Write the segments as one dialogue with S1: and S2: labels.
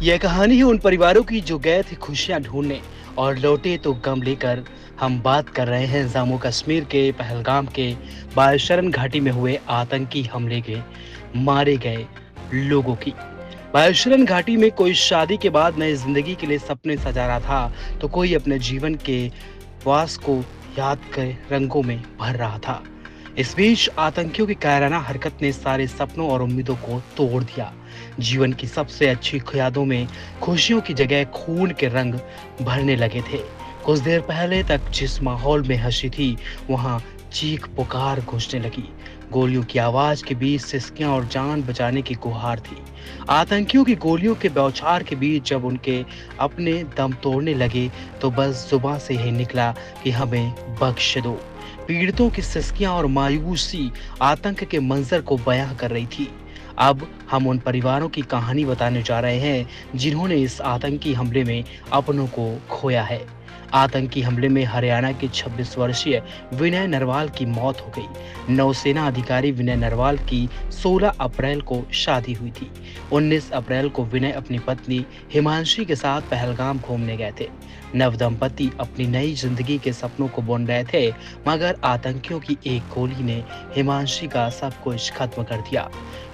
S1: यह कहानी है उन परिवारों की जो गए थे खुशियां ढूंढने और लौटे तो गम लेकर। हम बात कर रहे हैं जम्मू कश्मीर के पहलगाम के बालशरण घाटी में हुए आतंकी हमले के मारे गए लोगों की। बालशरण घाटी में कोई शादी के बाद नई जिंदगी के लिए सपने सजा रहा था, तो कोई अपने जीवन के वास को याद के रंगों में भर रहा था। इस बीच आतंकियों की कायराना हरकत ने सारे सपनों और उम्मीदों को तोड़ दिया। जीवन की सबसे अच्छी यादों में खुशियों की जगह खून के रंग भरने लगे थे। कुछ देर पहले तक जिस माहौल में हंसी थी, वहां चीख पुकार गूंजने लगी। गोलियों की आवाज के बीच सिसकियां और जान बचाने की गुहार थी। आतंकियों की गोलियों के बौछार के बीच जब उनके अपने दम तोड़ने लगे, तो बस जुबान से ही निकला कि हमें बख्श दो। पीड़ितों की सिसकियां और मायूसी आतंक के मंजर को बयां कर रही थी। अब हम उन परिवारों की कहानी बताने जा रहे हैं जिन्होंने इस आतंकी हमले में अपनों को खोया है। आतंकी हमले में हरियाणा के 26 वर्षीय विनय नरवाल की मौत हो गई। नौसेना अधिकारी विनय नरवाल की 16 अप्रैल को शादी हुई थी। 19 अप्रैल को विनय अपनी पत्नी हिमांशी के साथ पहलगाम घूमने गए थे। नव दंपति अपनी नई जिंदगी के सपनों को बुन रहे थे, मगर आतंकियों की एक गोली ने हिमांशी का सब कुछ खत्म कर दिया।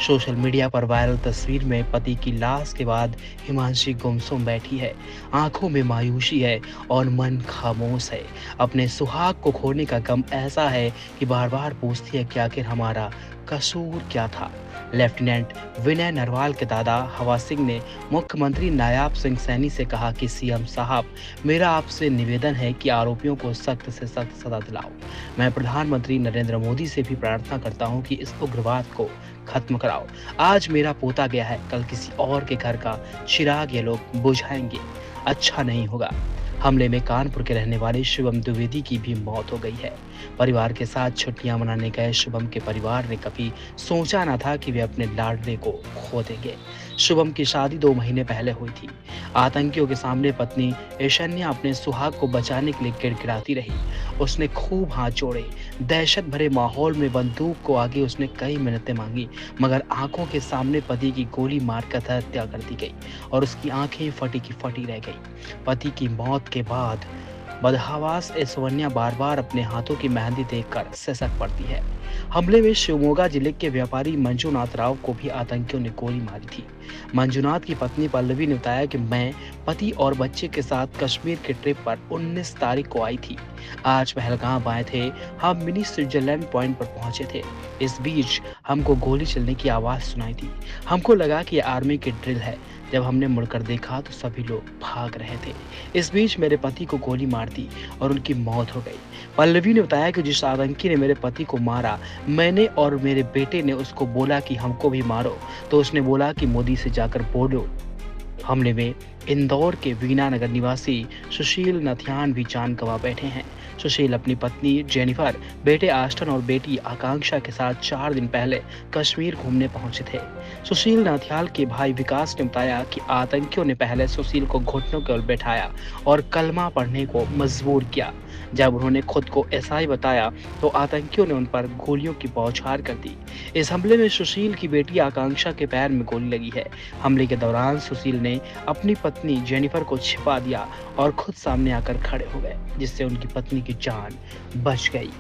S1: सोशल मीडिया पर वायरल तस्वीर में पति की लाश के बाद हिमांशी गुमसुम बैठी है। आंखों में मायूसी है और मन खामोश है। अपने सुहाग को खोने का गम ऐसा है कि बार बार पूछती है कि आखिर हमारा कसूर क्या था। लेफ्टिनेंट विनय नरवाल के दादा हवा सिंह ने मुख्यमंत्री नायाब सिंह सैनी से कहा कि सीएम साहब, मेरा आपसे निवेदन है कि आरोपियों को सख्त से सख्त सजा दिलाओ। मैं प्रधानमंत्री नरेंद्र मोदी से भी प्रार्थना करता हूं कि इस उग्रवाद को खत्म कराओ। आज मेरा पोता गया है, कल किसी और के घर का चिराग ये लोग बुझाएंगे। अच्छा नहीं होगा। हमले में कानपुर के रहने वाले शुभम द्विवेदी की भी मौत हो गई है। परिवार के साथ छुट्टियां मनाने गए शुभम के परिवार ने कभी सोचा न था कि वे अपने लाडले को खो देंगे। शुभम की शादी 2 महीने पहले हुई थी। आतंकियों के सामने पत्नी ऐशन्या अपने सुहाग को बचाने के लिए गिड़गिड़ाती रही। उसने खूब हाथ जोड़े। दहशत भरे माहौल में बंदूक को आगे उसने कई मिन्नतें मांगी, मगर आंखों के सामने पति की गोली मारकर हत्या कर दी गई और उसकी आंखें फटी की फटी रह गई। पति की मौत के बाद बदहवास ऐश्वर्या बार बार अपने हाथों की मेहंदी देखकर सिसक पड़ती है। हमले में शिवमोगा जिले के व्यापारी मंजूनाथ राव को भी आतंकियों ने गोली मारी थी। मंजूनाथ की पत्नी पल्लवी ने बताया कि मैं पति और बच्चे के साथ कश्मीर के ट्रिप पर 19 तारीख को आई थी। आज पहलगाम आए थे। हम मिनी स्विट्जरलैंड पॉइंट पर पहुंचे थे। इस बीच हमको गोली चलने की आवाज सुनाई दी। हमको लगा कि आर्मी की ड्रिल है। जब हमने मुड़कर देखा तो सभी लोग भाग रहे थे। इस बीच मेरे पति को गोली मार दी और उनकी मौत हो गई। पल्लवी ने बताया कि जिस आतंकी ने मेरे पति को मारा, मैंने और मेरे बेटे ने उसको बोला कि हमको भी मारो, तो उसने बोला कि मोदी से जाकर बोलो। हमले में इंदौर के वीणानगर निवासी सुशील नथियान भी जान गंवा बैठे हैं। सुशील अपनी पत्नी जेनिफर, बेटे आस्टन और बेटी आकांक्षा के साथ 4 दिन पहले कश्मीर घूमने पहुंचे थे। सुशील नाथियाल के भाई विकास ने बताया कि आतंकियों ने पहले सुशील को घुटनों के बल बैठाया और कलमा पढ़ने को मजबूर किया। जब उन्होंने खुद को ईसाई बताया तो आतंकियों ने उन पर गोलियों की बौछार कर दी। इस हमले में सुशील की बेटी आकांक्षा के पैर में गोली लगी है। हमले के दौरान सुशील ने अपनी पत्नी जेनिफर को छिपा दिया और खुद सामने आकर खड़े हो गए, जिससे उनकी पत्नी की जान बच गई।